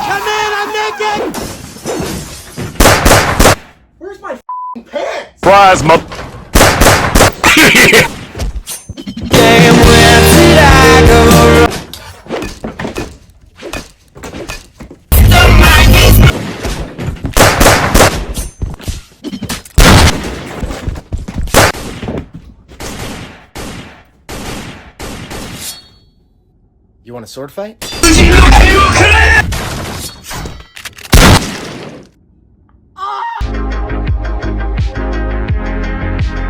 Come in, I'm naked! Where's my f***ing pants? Fries, mo- Damn, where did I go wrong? You want a sword fight? You